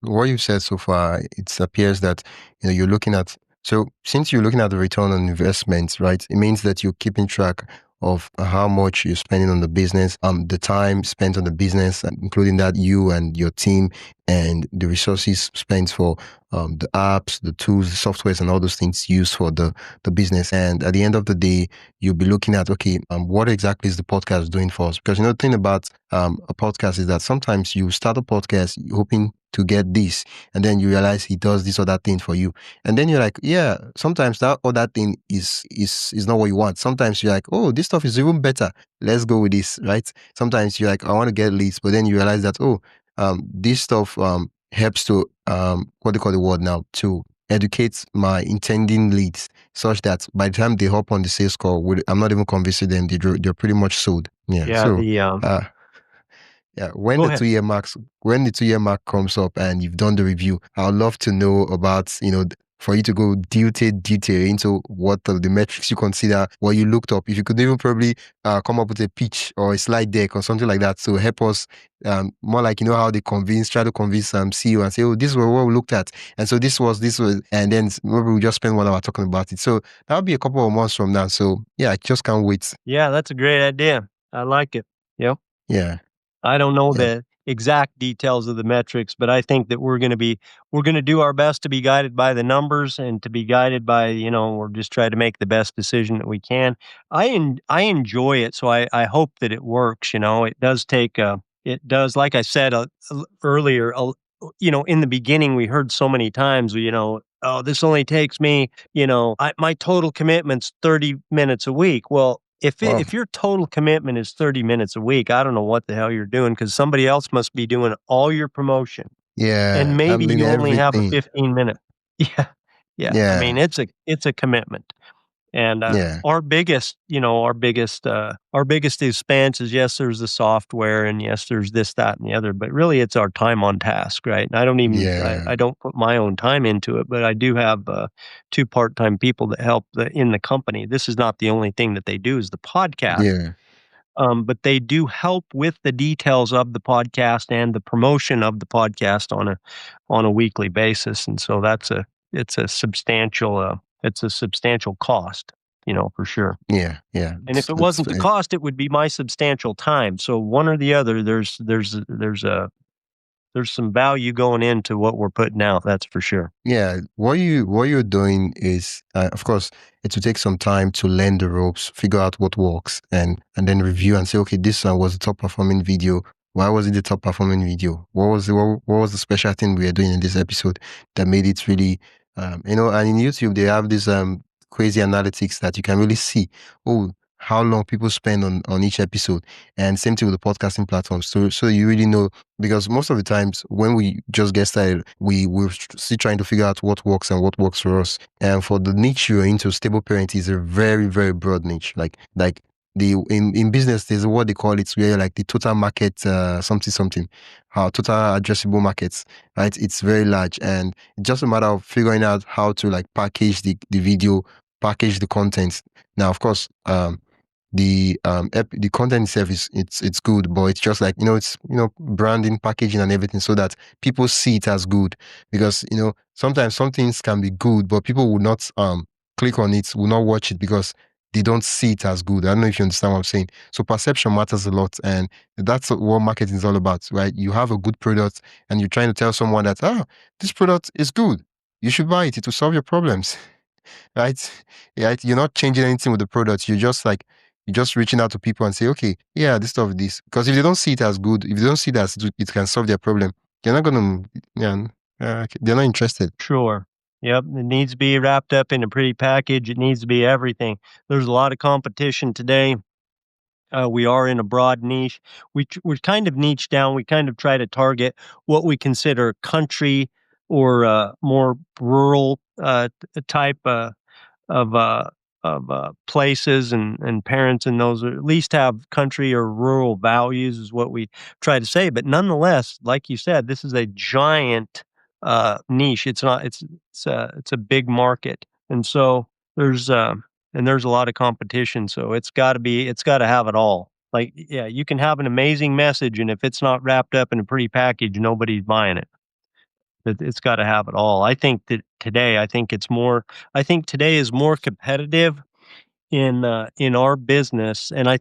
B: what you've said so far, it appears that you're looking at. So, since you're looking at the return on investments, right? It means that you're keeping track of how much you're spending on the business, the time spent on the business, including that you and your team, and the resources spent for the apps, the tools, the softwares, and all those things used for the business. And at the end of the day, you'll be looking at, okay, what exactly is the podcast doing for us? Because the thing about a podcast is that sometimes you start a podcast hoping to get this, and then you realize he does this or that thing for you, and then you're like, yeah, sometimes that or that thing is not what you want. Sometimes you're like, oh, this stuff is even better. Let's go with this, right? Sometimes you're like, I want to get leads, but then you realize that, oh, this stuff helps to what do you call the word now, to educate my intending leads, such that by the time they hop on the sales call, I'm not even convincing them. They're pretty much sold. Yeah.
A: Yeah,
B: So, yeah,
A: go ahead.
B: when the 2 year mark comes up and you've done the review, I'd love to know about, for you to go detail into what the metrics you consider, what you looked up. If you could even probably come up with a pitch or a slide deck or something like that, so help us more like, how they try to convince CEO and say, oh, this was what we looked at, and so this was, and then maybe we just spend 1 hour talking about it. So that'll be a couple of months from now. So yeah, I just can't wait.
A: Yeah, that's a great idea. I like it. Yep.
B: Yeah,
A: I don't know
B: yeah,
A: the exact details of the metrics, but I think that we're going to do our best to be guided by the numbers and to be guided by, we're just trying to make the best decision that we can. I enjoy it, so I hope that it works. It does like I said earlier, in the beginning, we heard so many times, oh, this only takes me, my total commitment's 30 minutes a week. Well,
B: wow,
A: if your total commitment is 30 minutes a week, I don't know what the hell you're doing, because somebody else must be doing all your promotion, and
B: yeah,
A: maybe
B: handling
A: you only have a
B: everything.
A: 15-minute. Yeah, yeah. I mean,
B: Yeah,
A: it's a commitment. And
B: yeah,
A: our biggest expense is, yes, there's the software, and yes, there's this, that, and the other, but really it's our time on task, right? And
B: yeah,
A: I don't put my own time into it, but I do have 2 part-time people that help in the company. This is not the only thing that they do, is the podcast.
B: yeah,
A: But they do help with the details of the podcast and the promotion of the podcast on a weekly basis, and so it's a substantial cost, for sure.
B: yeah, yeah.
A: And if it
B: It's
A: wasn't the cost, it would be my substantial time. So one or the other, there's some value going into what we're putting out. That's for sure.
B: yeah. What you're doing is, of course, it will take some time to learn the ropes, figure out what works, and then review and say, okay, this one was the top performing video. Why was it the top performing video? What was the special thing we were doing in this episode that made it really, And in YouTube they have this crazy analytics that you can really see. Oh, how long people spend on each episode, and same thing with the podcasting platforms. So you really know, because most of the times when we just get started, we're still trying to figure out what works and what works for us. And for the niche you're into, stable parent is a very, very broad niche. Like the in business, there's what they call it, where like the total market something, total addressable markets, right? It's very large, and it's just a matter of figuring out how to like package the video package the content. Now, of course, the content itself it's good, but it's just like, it's, branding, packaging and everything, so that people see it as good. Because sometimes some things can be good, but people will not click on it, will not watch it, because they don't see it as good. I don't know if you understand what I'm saying. So perception matters a lot, and that's what marketing is all about, right? You have a good product and you're trying to tell someone that, this product is good, you should buy it, it will solve your problems. Right? Yeah, you're not changing anything with the product. You're just reaching out to people and say, okay, yeah, this stuff, this. Because if they don't see it as good, if they don't see that it can solve their problem, they're not gonna, yeah, they're not interested.
A: Sure. Yep, it needs to be wrapped up in a pretty package, it needs to be everything. There's a lot of competition today. We are in a broad niche. We're kind of niche down. We kind of try to target what we consider country or more rural type of places, and parents in those, or at least have country or rural values, is what we try to say. But nonetheless, like you said, this is a giant niche. It's not. It's a big market, and so there's there's a lot of competition. So it's got to be. It's got to have it all. Like, yeah, you can have an amazing message, and if it's not wrapped up in a pretty package, nobody's buying it. It's gotta have it all. I think that today, I think today is more competitive in our business, and I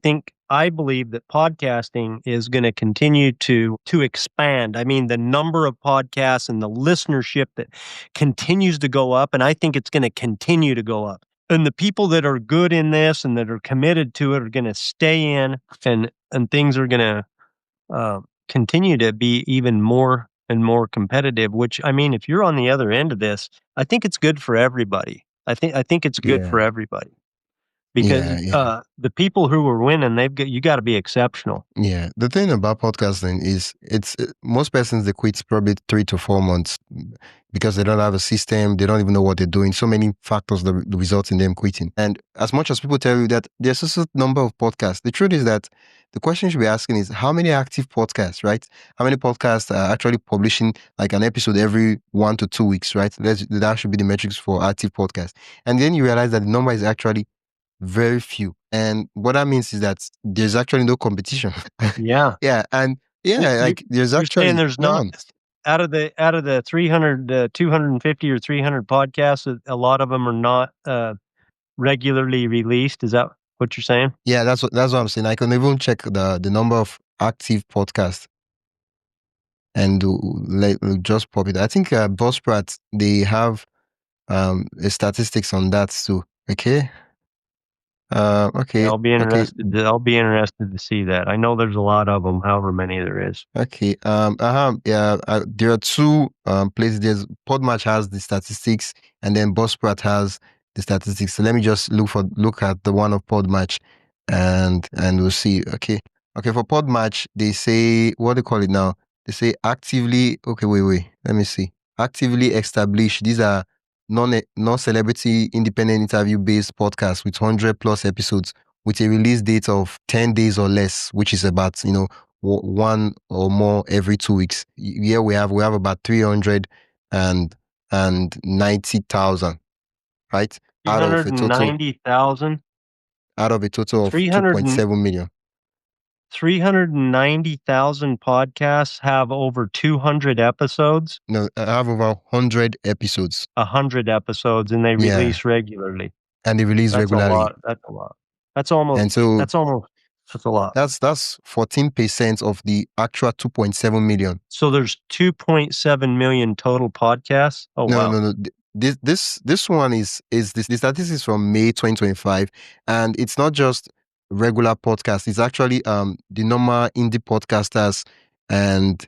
A: believe that podcasting is gonna continue to expand. I mean, the number of podcasts and the listenership that continues to go up, and I think it's gonna continue to go up. And the people that are good in this and that are committed to it are gonna stay in, and things are gonna uh, continue to be even more and more competitive, which, I mean, if you're on the other end of this, I think it's good for everybody. I think it's good for
B: Yeah,
A: everybody because,
B: yeah, yeah.
A: the people who are winning, you gotta be exceptional.
B: Yeah, the thing about podcasting is most persons they quit probably 3 to 4 months because they don't have a system, they don't even know what they're doing. So many factors that result in them quitting. And as much as people tell you that there's a certain number of podcasts, the truth is that the question you should be asking is how many active podcasts, right? How many podcasts are actually publishing like an episode every 1 to 2 weeks, right? That should be the metrics for active podcasts. And then you realize that the number is actually very few. And what that means is that there's actually no competition.
A: Yeah.
B: Yeah. And
A: Well,
B: yeah, like there's
A: you're saying
B: actually
A: there's not,
B: none.
A: out of the 300, 250 or 300 podcasts, a lot of them are not, regularly released. Is that what you're saying?
B: Yeah, that's what I'm saying. I can even check the number of active podcasts and just pop it. I think Buzzsprout, they have statistics on that too. Okay.
A: Yeah,
B: Okay. Okay.
A: I'll be interested to see that. I know there's a lot of them, however many there is.
B: Okay. Yeah. There are two places. There's Podmatch has the statistics, and then Buzzsprout has the statistics. So let me just look at the one of Podmatch, and we'll see. Okay. Okay. For Podmatch, they say what they call it now. They say actively. Okay. Wait. Let me see. Actively established. These are non-celebrity independent interview based podcasts with 100 plus episodes with a release date of 10 days or less, which is about one or more every 2 weeks. Here we have about 390,000, right? Out of a total
A: 390,000?
B: out of a total of
A: 300
B: 2.7 million.
A: 390,000 podcasts have over 200 episodes,
B: No, I have over 100 episodes.
A: 100 episodes, and they
B: Yeah,
A: release regularly.
B: and they release
A: That's a
B: regularly.
A: lot. That's a lot. That's almost
B: And so
A: that's almost that's a lot.
B: that's 14% of the actual 2.7 million.
A: So there's 2.7 million total podcasts? Oh,
B: No,
A: wow.
B: no, no. This one is the statistics from May 2025, and it's not just regular podcasts. It's actually the normal indie podcasters and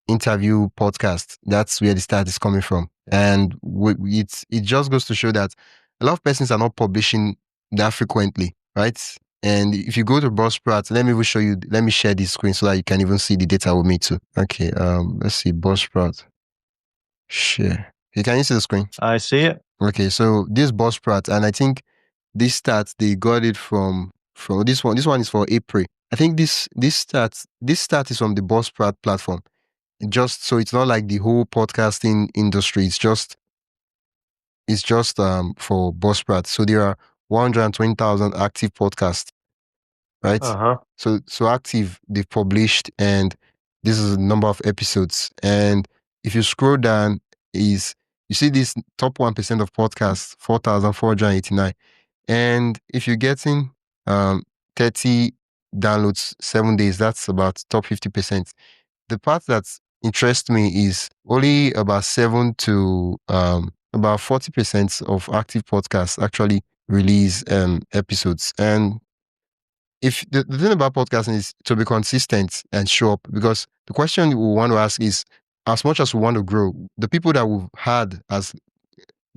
B: interview podcasts. That's where the stat is coming from, and it just goes to show that a lot of persons are not publishing that frequently, right? And if you go to Buzzsprout, let me even show you. Let me share this screen so that you can even see the data with me too. Okay, let's see Buzzsprout. Share. Okay, can you see the screen?
A: I see it.
B: Okay, so this Buzzsprout, and I think this stat they got it from this one. This one is for April. I think this stat is from the Buzzsprout platform. Just so it's not like the whole podcasting industry. is just for Buzzsprout. So there are 120,000 active podcasts, right?
A: Uh-huh.
B: So active, they've published, and this is the number of episodes. And if you scroll down, is you see this top 1% of podcasts, 4,489. And if you're getting 30 downloads 7 days, that's about top 50%. The part that interests me is only about 7 to about 40% of active podcasts actually release episodes. And if the thing about podcasting is to be consistent and show up, because the question we want to ask is, as much as we want to grow, the people that we've had as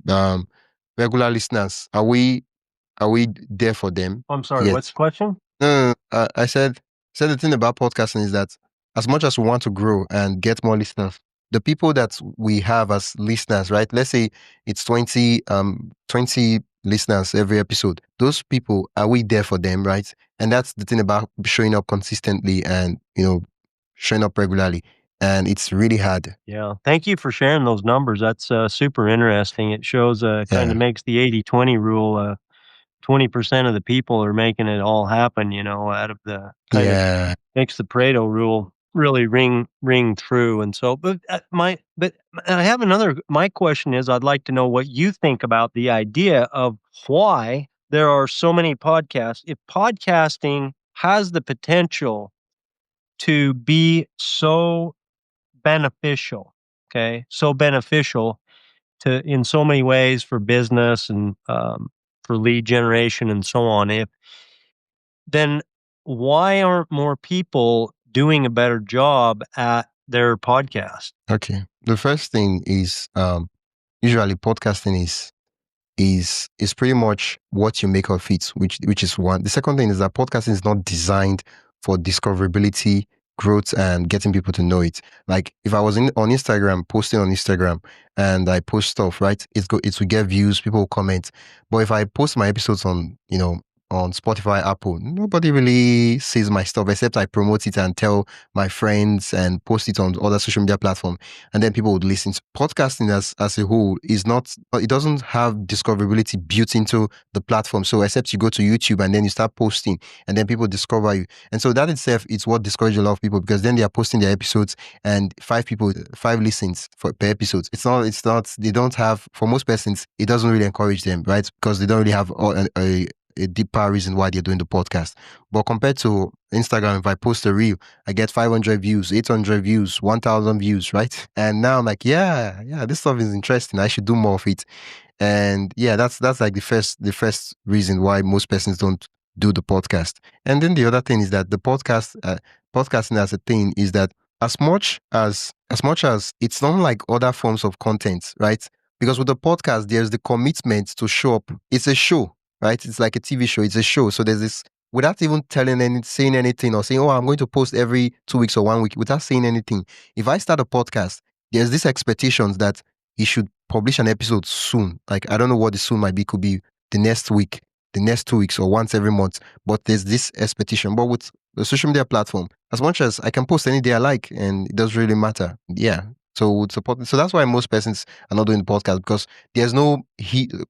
B: um, regular listeners, are we there for them
A: I'm sorry, what's
B: yet?
A: the question?
B: I said the thing about podcasting is that as much as we want to grow and get more listeners, the people that we have as listeners, right? Let's say it's 20 listeners every episode. Those people, are we there for them, right? And that's the thing about showing up consistently and showing up regularly. And it's really hard.
A: Yeah. Thank you for sharing those numbers. That's super interesting. It shows kind
B: Yeah.
A: of makes the 80-20 rule. 20% of the people are making it all happen, out of the kind of
B: Yeah.
A: makes the Pareto rule really ring true. And so, but I have my question is, I'd like to know what you think about the idea of why there are so many podcasts. If podcasting has the potential to be so beneficial, okay, so beneficial to in so many ways for business and for lead generation and so on. If then why aren't more people doing a better job at their podcast?
B: Okay. The first thing is usually podcasting is pretty much what you make of it, which is one. The second thing is that podcasting is not designed for discoverability, growth, and getting people to know it. Like if I was on Instagram, posting on Instagram, and I post stuff, right? It will get views, people will comment. But if I post my episodes on Spotify, Apple, nobody really sees my stuff except I promote it and tell my friends and post it on other social media platforms, and then people would listen. Podcasting as a whole is not, it doesn't have discoverability built into the platform. So except you go to YouTube and then you start posting and then people discover you. And so that itself is what discourages a lot of people, because then they are posting their episodes and 5 listens per episode. It's not, they don't have, for most persons, it doesn't really encourage them, right? Because they don't really have a deeper reason why they're doing the podcast. But compared to Instagram, if I post a reel, I get 500 views, 800 views, 1,000 views, right? And now I'm like, yeah, this stuff is interesting. I should do more of it. And yeah, that's like the first reason why most persons don't do the podcast. And then the other thing is that the podcasting as a thing is that as much as it's not like other forms of content, right? Because with the podcast, there's the commitment to show up. It's a show, right? It's like a TV show. It's a show. So there's this, without even saying anything or saying, oh, I'm going to post every 2 weeks or 1 week, without saying anything. If I start a podcast, there's this expectations that he should publish an episode soon. Like, I don't know what the soon might be. Could be the next week, the next 2 weeks, or once every month. But there's this expectation. But with the social media platform, as much as I can post any day I like, and it doesn't really matter. Yeah. So that's why most persons are not doing the podcast, because there's no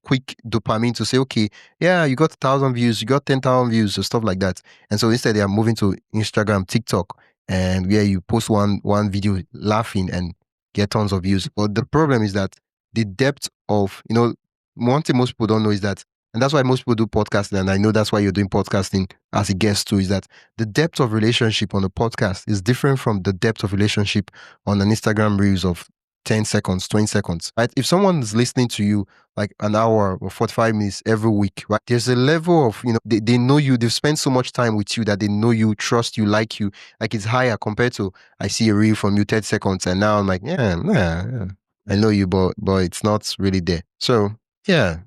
B: quick dopamine to say, okay, yeah, you got 1,000 views, you got 10,000 views, or stuff like that. And so instead, they are moving to Instagram, TikTok, and where you post one video laughing and get tons of views. But the problem is that the depth of, one thing most people don't know is that, and that's why most people do podcasting, and I know that's why you're doing podcasting as a guest too, is that the depth of relationship on a podcast is different from the depth of relationship on an Instagram Reels of 10 seconds, 20 seconds, right? If someone is listening to you like an hour or 45 minutes every week, right? There's a level of, they know you, they've spent so much time with you that they know you, trust you, like you. Like, it's higher compared to, I see a reel from you 30 seconds and now I'm like, yeah, I know you, but it's not really there. So yeah.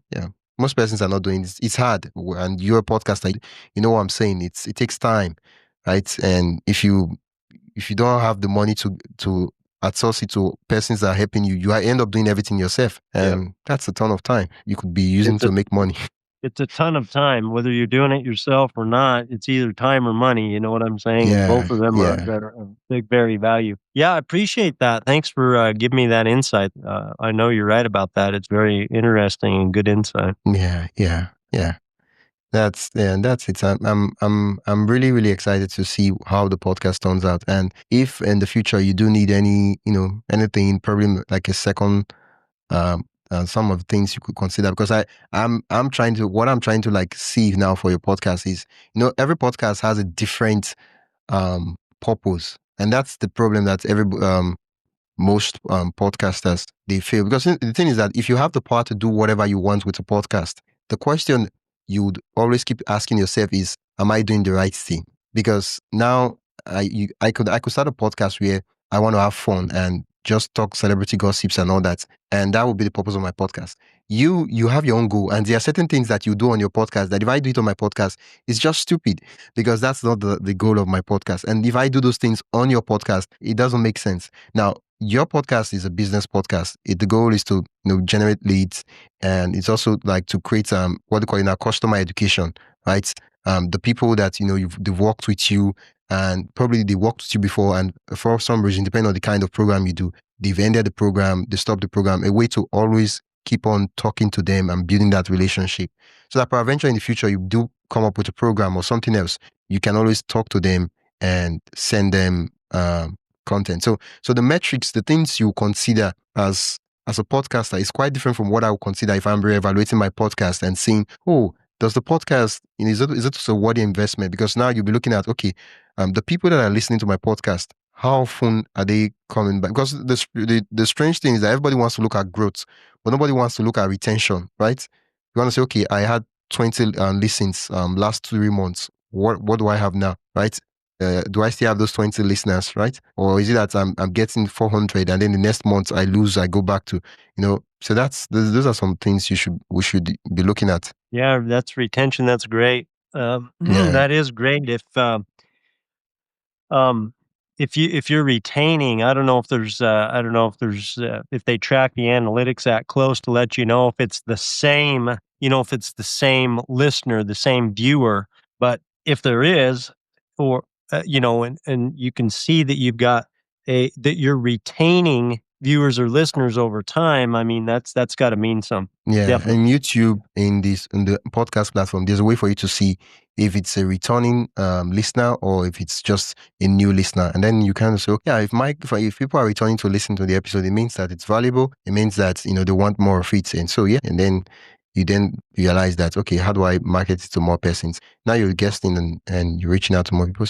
B: Most persons are not doing this. It's hard. And you're a podcaster, you know what I'm saying? It takes time, right? And if you don't have the money to outsource it to persons that are helping you, end up doing everything yourself.
A: Yeah.
B: And that's a ton of time you could be using
A: It's a
B: to make money.
A: it's a ton of time, whether you're doing it yourself or not. It's either time or money, you know what I'm saying? And
B: Yeah,
A: both of them are
B: yeah,
A: that are of big very value. Yeah, I appreciate that. Thanks for, giving me that insight. I know you're right about that. It's very interesting and good insight.
B: yeah, yeah, yeah. That's it. I'm really really excited to see how the podcast turns out, and if in the future you do need any anything, probably like a second some of the things you could consider, because I'm trying to what I'm trying to like see now for your podcast is, every podcast has a different purpose, and that's the problem that most podcasters they fail, because the thing is that if you have the power to do whatever you want with a podcast, the question you would always keep asking yourself is, am I doing the right thing? Because now I could start a podcast where I want to have fun and just talk celebrity gossips and all that, and that would be the purpose of my podcast. You have your own goal, and there are certain things that you do on your podcast that if I do it on my podcast, it's just stupid, because that's not the goal of my podcast. And if I do those things on your podcast, it doesn't make sense. Now, your podcast is a business podcast. The goal is to generate leads, and it's also like to create what they call in our customer education, right? The people that they've worked with you, and probably they worked with you before, and for some reason, depending on the kind of program you do, they've ended the program, they stopped the program. A way to always keep on talking to them and building that relationship, so that peradventure in the future you do come up with a program or something else, you can always talk to them and send them content. So the metrics, the things you consider as a podcaster is quite different from what I would consider if I'm re-evaluating my podcast and seeing, oh, does the podcast, is it a worthy investment? Because now you'll be looking at, okay, the people that are listening to my podcast, how often are they coming back? Because the strange thing is that everybody wants to look at growth, but nobody wants to look at retention, right? You want to say, okay, I had 20 listens last 3 months. What do I have now, right? Do I still have those 20 listeners, right? Or is it that I'm getting 400 and then the next month I lose, I go back to, so those are some things we should be looking at.
A: Yeah, that's retention. That's great.
B: Yeah.
A: That is great. Um, if you're retaining, I don't know if if they track the analytics that close to let you know if it's the same, if it's the same listener, the same viewer. But if there is, or and you can see that that you're retaining viewers or listeners over time. I mean, that's got to mean something.
B: Yeah, and
A: Definitely.
B: YouTube in the podcast platform, there's a way for you to see if it's a returning listener or if it's just a new listener, and then you kind of say, okay, yeah, if people are returning to listen to the episode, it means that it's valuable. It means that they want more of it, and so yeah, and then you then realize that, okay, how do I market it to more persons? Now you're guesting and you're reaching out to more people.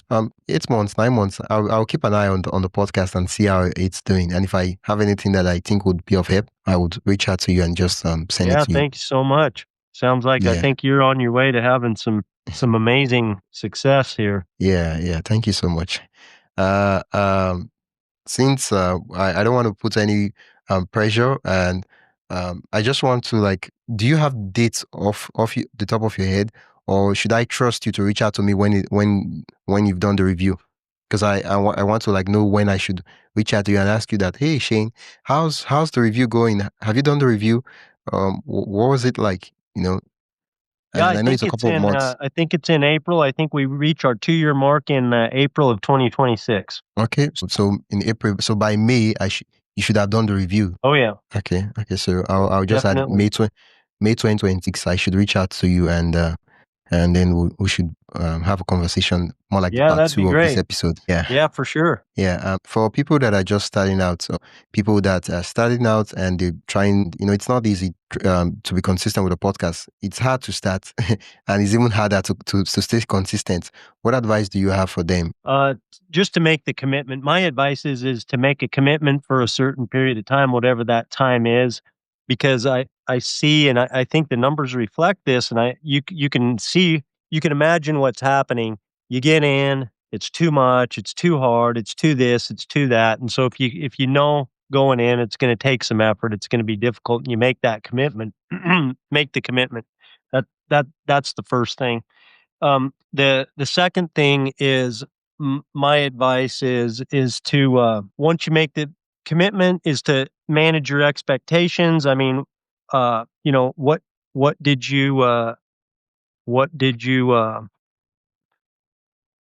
B: 8 months, 9 months, I'll keep an eye on the podcast and see how it's doing. And if I have anything that I think would be of help, I would reach out to you and just send it
A: Yeah,
B: to you.
A: thank you so much. Sounds like I
B: Yeah,
A: think you're on your way to having some amazing success here.
B: yeah, yeah. Thank you so much. Uh, um, since I don't want to put any pressure, and I just want to like, do you have dates off the top of your head, or should I trust you to reach out to me when you've done the review? Because I want to like know when I should reach out to you and ask you that, hey Shane, how's the review going? Have you done the review? What was it like?
A: Yeah,
B: And I know it's a couple of months.
A: I think it's in April. I think we reach our 2-year mark in April of 2026.
B: Okay, so in April, so by May, you should have done the review.
A: Oh yeah,
B: Okay. So I'll just add
A: definitely.
B: May 2026. I should reach out to you, and then we should have a conversation more like the
A: Yeah,
B: part
A: that'd be
B: two of this
A: great.
B: episode. Yeah.
A: Yeah, for sure.
B: Yeah, for people that are just starting out, so people that are starting out and they're trying, it's not easy to be consistent with a podcast. It's hard to start, and it's even harder to stay consistent. What advice do you have for them?
A: Just to make the commitment. My advice is to make a commitment for a certain period of time, whatever that time is, because I see and I think the numbers reflect this, and you can see, you can imagine what's happening. You get in, it's too much, it's too hard, it's too this, it's too that, and so if you know going in, it's going to take some effort, it's going to be difficult, and you make that commitment, make the commitment. That's the first thing. The second thing is my advice is to once you make the commitment, is to manage your expectations. I mean, what did you what did you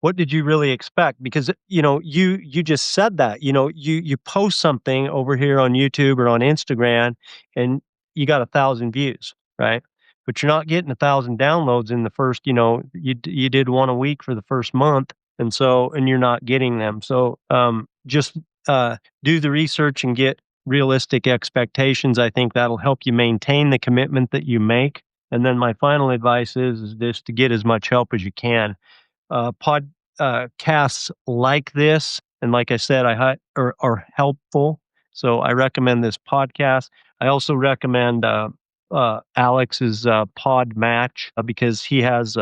A: what did you really expect? Because, you just said that, you post something over here on YouTube or on Instagram and you got 1,000 views, right? But you're not getting 1,000 downloads in the first, you did one a week for the first month, and you're not getting them. So, just, do the research and get realistic expectations. I think that'll help you maintain the commitment that you make. And then my final advice is just to get as much help as you can. Podcasts like this, and like I said, are helpful. So I recommend this podcast. I also recommend Alex's Pod Match because he has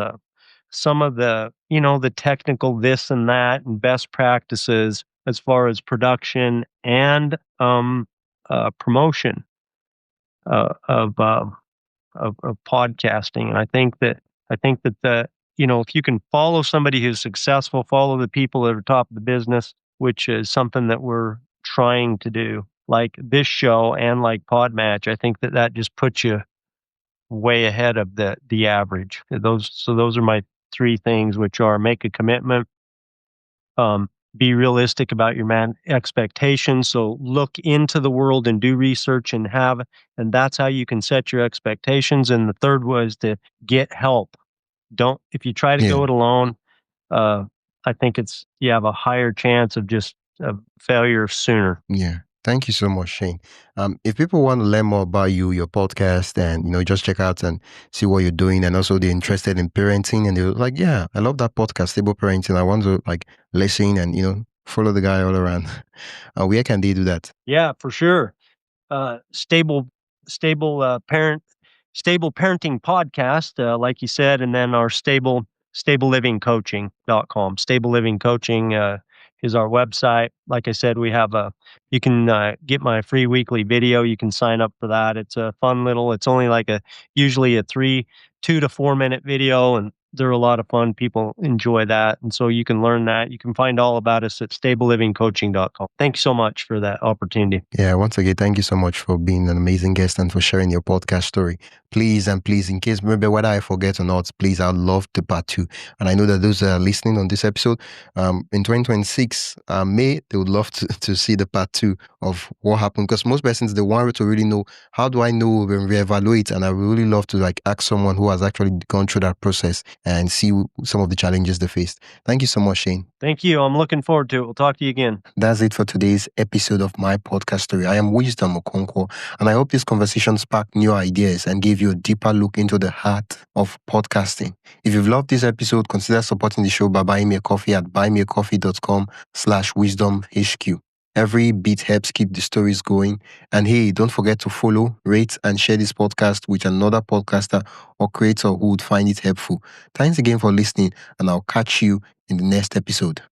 A: some of the technical this and that and best practices as far as production and promotion of of podcasting. And I think that if you can follow somebody who's successful, follow the people that are top of the business, which is something that we're trying to do, like this show and like Podmatch, I think that just puts you way ahead of the average. Those are my three things, which are make a commitment, be realistic about your expectations. So look into the world and do research and that's how you can set your expectations. And the third was to get help. Don't If you try to
B: Yeah.
A: go it alone, uh, I think you have a higher chance of failure sooner.
B: Yeah. Thank you so much, Shane. If people want to learn more about you, your podcast, and just check out and see what you're doing, and also they're interested in parenting, and they're like, "Yeah, I love that podcast, Stable Parenting. I want to listen and follow the guy all around." Where can they do that?
A: Yeah, for sure. uh, stable stable parent stable parenting podcast, like you said, and then our stablelivingcoaching.com. Stable Living Coaching is our website. Like I said, we have you can get my free weekly video. You can sign up for that. It's a fun little, it's only like usually a 2 to 4 minute video, and they're a lot of fun. People enjoy that. And so you can learn that. You can find all about us at stablelivingcoaching.com. Thank you so much for that opportunity.
B: Yeah, once again, thank you so much for being an amazing guest and for sharing your podcast story. Please, and please, in case maybe whether I forget or not, please, I'd love the part two. And I know that those are listening on this episode, in 2026, May, they would love to see the part two of what happened. Because most persons, they want to really know, how do I know when we evaluate? And I would really love to ask someone who has actually gone through that process and see some of the challenges they faced. Thank you so much, Shane.
A: Thank you. I'm looking forward to it. We'll talk to you again.
B: That's it for today's episode of my podcast story. I am Wisdom Okonkwo, and I hope this conversation sparked new ideas and gave you a deeper look into the heart of podcasting. If you've loved this episode, consider supporting the show by buying me a coffee at buymeacoffee.com/wisdomhq. Every bit helps keep the stories going. And hey, don't forget to follow, rate, and share this podcast with another podcaster or creator who would find it helpful. Thanks again for listening, and I'll catch you in the next episode.